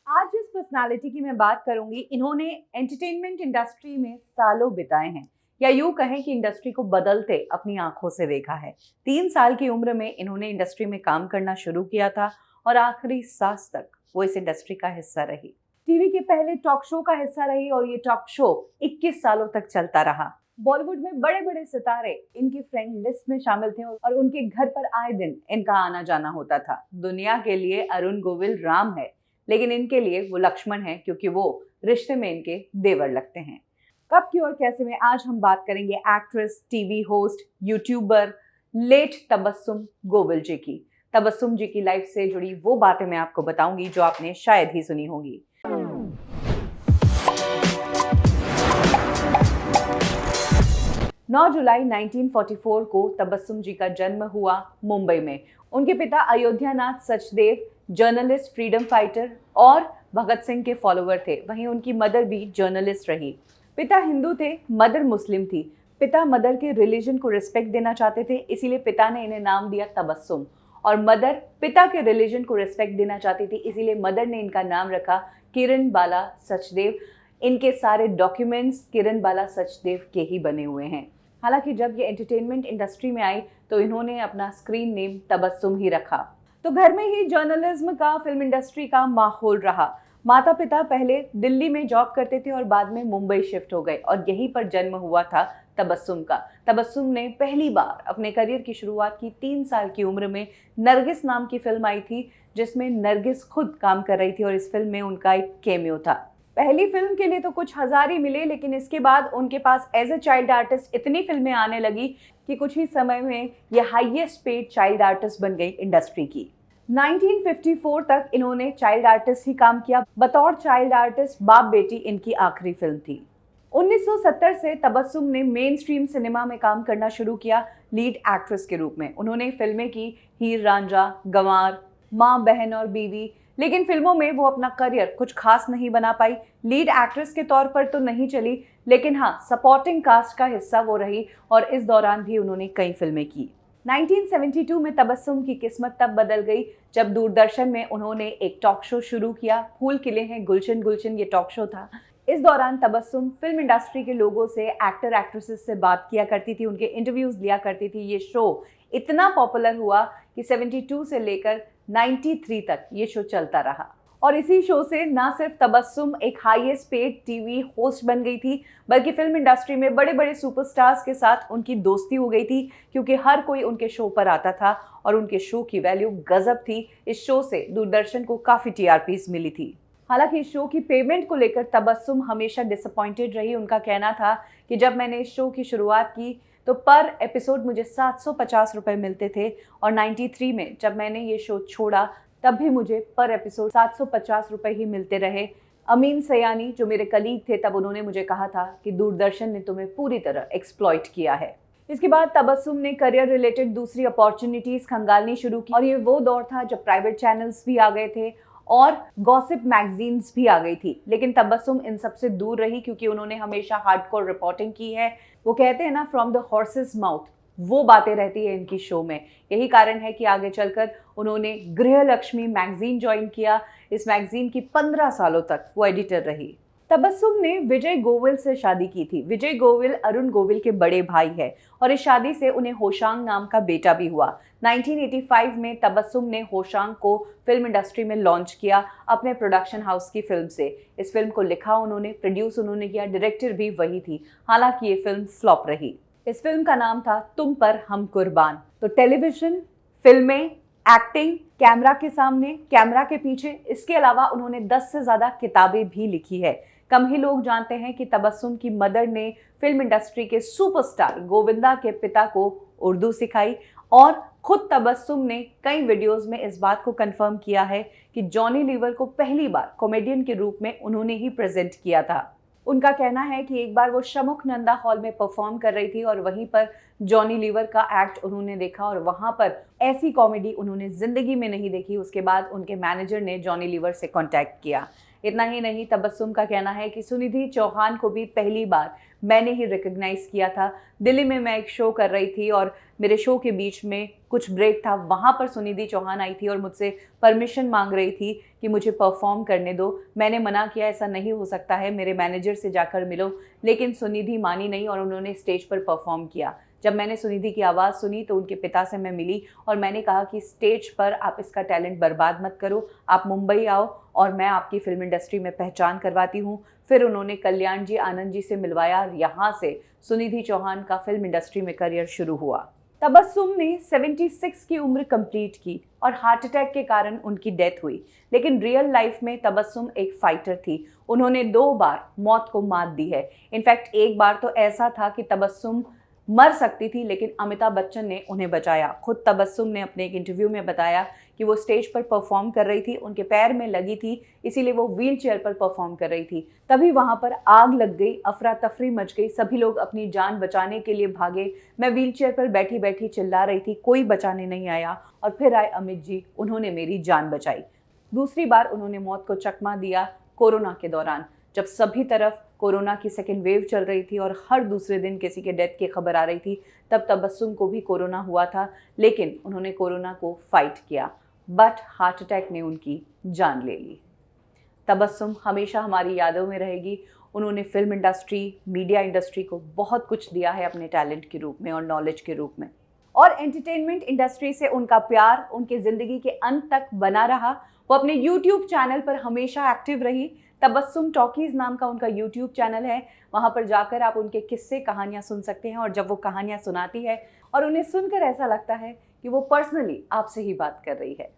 आज जिस पर्सनालिटी की मैं बात करूंगी, इन्होंने एंटरटेनमेंट इंडस्ट्री में सालों बिताए हैं, या यूं कहें कि इंडस्ट्री को बदलते अपनी आंखों से देखा है। 3 साल की उम्र में इन्होंने इंडस्ट्री में काम करना शुरू किया था और आखिरी सांस तक वो इस इंडस्ट्री का हिस्सा रही। टीवी के पहले टॉक शो का हिस्सा रही और ये टॉक शो 21 सालों तक चलता रहा। बॉलीवुड में बड़े बड़े सितारे इनकी फ्रेंड लिस्ट में शामिल थे और उनके घर पर आए दिन इनका आना जाना होता था। दुनिया के लिए अरुण गोविल राम है, लेकिन इनके लिए वो लक्ष्मण है, क्योंकि वो रिश्ते में इनके देवर लगते हैं। कब क्यों और कैसे में आज हम बात करेंगे actress, TV host, YouTuber late Tabassum Govil ji की। तबस्सुम जी की लाइफ से जुड़ी वो बातें मैं आपको बताऊंगी जो आपने शायद ही सुनी होंगी। 9 जुलाई 1944 को तबस्सुम जी का जन्म हुआ मुंबई में। उनके पिता Ayodhyanath Sachdev journalist, freedom fighter और भगत सिंह के फॉलोवर थे। वहीं उनकी मदर भी जर्नलिस्ट रही। पिता हिंदू थे, मदर मुस्लिम थी। पिता मदर के रिलीजन को रिस्पेक्ट देना चाहते थे, इसीलिए पिता ने इन्हें नाम दिया तबस्सुम। और मदर पिता के रिलीजन को रिस्पेक्ट देना चाहती थी, इसीलिए मदर ने इनका नाम रखा किरण बाला सचदेव। इनके सारे डॉक्यूमेंट्स किरण बाला सचदेव के ही बने हुए हैं। हालांकि जब ये एंटरटेनमेंट इंडस्ट्री में आई तो इन्होंने अपना स्क्रीन नेम तबस्सुम ही रखा। तो घर में ही जर्नलिज्म का, फिल्म इंडस्ट्री का माहौल रहा। माता पिता पहले दिल्ली में जॉब करते थे और बाद में मुंबई शिफ्ट हो गए और यहीं पर जन्म हुआ था तबस्सुम का। तबस्सुम ने पहली बार अपने करियर की शुरुआत की 3 साल की उम्र में। नरगिस नाम की फिल्म आई थी जिसमें नरगिस खुद काम कर रही थी और इस फिल्म में उनका एक कैमियो था। पहली फिल्म के लिए तो कुछ हजार ही मिले, लेकिन इसके बाद उनके पास एज अ चाइल्ड आर्टिस्ट इतनी फिल्में आने लगी कि कुछ ही समय में ये हाईएस्ट पेड चाइल्ड आर्टिस्ट बन गई इंडस्ट्री की। 1954 तक इन्होंने चाइल्ड आर्टिस्ट ही काम किया। बतौर चाइल्ड आर्टिस्ट बाप बेटी इनकी आखिरी फिल्म थी। 1970 से तबस्सुम ने मेन स्ट्रीम सिनेमा में काम करना शुरू किया लीड एक्ट्रेस के रूप में। उन्होंने फिल्में की हीर रांझा, गंवार, माँ, बहन और बीवी, लेकिन फिल्मों में वो अपना करियर कुछ खास नहीं बना पाई। लीड एक्ट्रेस के तौर पर तो नहीं चली, लेकिन हाँ, सपोर्टिंग कास्ट का हिस्सा वो रही और इस दौरान भी उन्होंने कई फिल्में की। 1972 में तबस्सुम की किस्मत तब बदल गई जब दूरदर्शन में उन्होंने एक टॉक शो शुरू किया। फूल खिले हैं गुलशन गुलशन ये टॉक शो था। इस दौरान तबस्सुम फिल्म इंडस्ट्री के लोगों से, एक्टर एक्ट्रेसेस से बात किया करती थी, उनके इंटरव्यूज लिया करती थी। ये शो इतना पॉपुलर हुआ कि 72 से लेकर 93 तक ये शो चलता रहा। और इसी शो से ना सिर्फ तबस्सुम एक हाईएस्ट पेड टीवी होस्ट बन गई थी, बल्कि फिल्म इंडस्ट्री में बड़े बड़े सुपरस्टार्स के साथ उनकी दोस्ती हो गई थी, क्योंकि हर कोई उनके शो पर आता था और उनके शो की वैल्यू गजब थी। इस शो से दूरदर्शन को काफ़ी टीआरपीज मिली थी। हालांकि इस शो की पेमेंट को लेकर तबस्सुम हमेशा डिसअपॉइंटेड रही। उनका कहना था कि जब मैंने इस शो की शुरुआत की तो पर एपिसोड मुझे 750 रुपये मिलते थे और 93 में जब मैंने ये शो छोड़ा तब भी मुझे पर एपिसोड 750 रुपये ही मिलते रहे। अमीन सयानी जो मेरे कलीग थे तब, उन्होंने मुझे कहा था कि दूरदर्शन ने तुम्हें पूरी तरह एक्सप्लॉइट किया है। इसके बाद तबस्सुम ने करियर रिलेटेड दूसरी अपॉर्चुनिटीज खंगालनी शुरू की और ये वो दौर था जब प्राइवेट चैनल्स भी आ गए थे और गॉसिप मैगजीन्स भी आ गई थी। लेकिन तबस्सुम इन सब से दूर रही, क्योंकि उन्होंने हमेशा हार्डकोर रिपोर्टिंग की है। वो कहते हैं ना, फ्रॉम द हॉर्सेस माउथ, वो बातें रहती है इनकी शो में। यही कारण है कि आगे चलकर उन्होंने गृहलक्ष्मी मैगजीन ज्वाइन किया। इस मैगजीन की 15 सालों तक वो एडिटर रही। तबस्सुम ने विजय गोविल से शादी की थी। विजय गोविल अरुण गोविल के बड़े भाई है और इस शादी से उन्हें होशांग नाम का बेटा भी हुआ। 1985 में तबस्सुम ने होशांग को फिल्म इंडस्ट्री में लॉन्च किया अपने प्रोडक्शन हाउस की फिल्म से। इस फिल्म को लिखा उन्होंने, प्रोड्यूस उन्होंने किया, डायरेक्टर भी वही थी। हालांकि ये फिल्म फ्लॉप रही। इस फिल्म का नाम था तुम पर हम कुर्बान। तो टेलीविजन, फिल्में, एक्टिंग, कैमरा के सामने, कैमरा के पीछे, इसके अलावा उन्होंने 10 से ज़्यादा किताबें भी लिखी है। कम ही लोग जानते हैं कि तबस्सुम की मदर ने फिल्म इंडस्ट्री के सुपरस्टार गोविंदा के पिता को उर्दू सिखाई और खुद तबस्सुम ने कई वीडियोस में इस बात को कंफर्म किया है कि जॉनी लीवर को पहली बार कॉमेडियन के रूप में उन्होंने ही प्रेजेंट किया था। उनका कहना है कि एक बार वो शमुख नंदा हॉल में परफॉर्म कर रही थी और वहीं पर जॉनी लीवर का एक्ट उन्होंने देखा और वहां पर ऐसी कॉमेडी उन्होंने जिंदगी में नहीं देखी। उसके बाद उनके मैनेजर ने जॉनी लीवर से कांटेक्ट किया। इतना ही नहीं, तबस्सुम का कहना है कि सुनिधि चौहान को भी पहली बार मैंने ही रिकॉग्नाइज किया था। दिल्ली में मैं एक शो कर रही थी और मेरे शो के बीच में कुछ ब्रेक था, वहाँ पर सुनिधि चौहान आई थी और मुझसे परमिशन मांग रही थी कि मुझे परफॉर्म करने दो। मैंने मना किया, ऐसा नहीं हो सकता है, मेरे मैनेजर से जाकर मिलो। लेकिन सुनिधि मानी नहीं और उन्होंने स्टेज पर परफॉर्म किया। जब मैंने सुनिधि की आवाज़ सुनी तो उनके पिता से मैं मिली और मैंने कहा कि स्टेज पर आप इसका टैलेंट बर्बाद मत करो, आप मुंबई आओ और मैं आपकी फिल्म इंडस्ट्री में पहचान करवाती हूँ। फिर उन्होंने कल्याण जी आनंद जी से मिलवाया और यहाँ से सुनिधि चौहान का फिल्म इंडस्ट्री में करियर शुरू हुआ। तबस्सुम ने 76 की उम्र कंप्लीट की और हार्ट अटैक के कारण उनकी डेथ हुई। लेकिन रियल लाइफ में तबस्सुम एक फाइटर थी। उन्होंने 2 बार मौत को मात दी है। इनफैक्ट एक बार तो ऐसा था कि तबस्सुम मर सकती थी, लेकिन अमिताभ बच्चन ने उन्हें बचाया। खुद तबस्सुम ने अपने एक इंटरव्यू में बताया कि वो स्टेज पर परफॉर्म कर रही थी, उनके पैर में लगी थी, इसीलिए वो व्हील चेयर पर परफॉर्म कर रही थी। तभी वहां पर आग लग गई, अफरा तफरी मच गई, सभी लोग अपनी जान बचाने के लिए भागे। मैं व्हील चेयर पर बैठी बैठी चिल्ला रही थी, कोई बचाने नहीं आया और फिर आए अमित जी, उन्होंने मेरी जान बचाई। दूसरी बार उन्होंने मौत को चकमा दिया कोरोना के दौरान, जब सभी तरफ कोरोना की सेकेंड वेव चल रही थी और हर दूसरे दिन किसी के डेथ की खबर आ रही थी। तब तबस्सुम को भी कोरोना हुआ था, लेकिन उन्होंने कोरोना को फाइट किया, बट हार्ट अटैक ने उनकी जान ले ली। तबस्सुम हमेशा हमारी यादों में रहेगी। उन्होंने फिल्म इंडस्ट्री, मीडिया इंडस्ट्री को बहुत कुछ दिया है अपने टैलेंट के रूप में और नॉलेज के रूप में। और एंटरटेनमेंट इंडस्ट्री से उनका प्यार उनके ज़िंदगी के अंत तक बना रहा। वो अपने यूट्यूब चैनल पर हमेशा एक्टिव रही। तबस्सुम टॉकीज़ नाम का उनका यूट्यूब चैनल है, वहाँ पर जाकर आप उनके किस्से कहानियाँ सुन सकते हैं। और जब वो कहानियाँ सुनाती है और उन्हें सुनकर ऐसा लगता है कि वो पर्सनली आपसे ही बात कर रही है।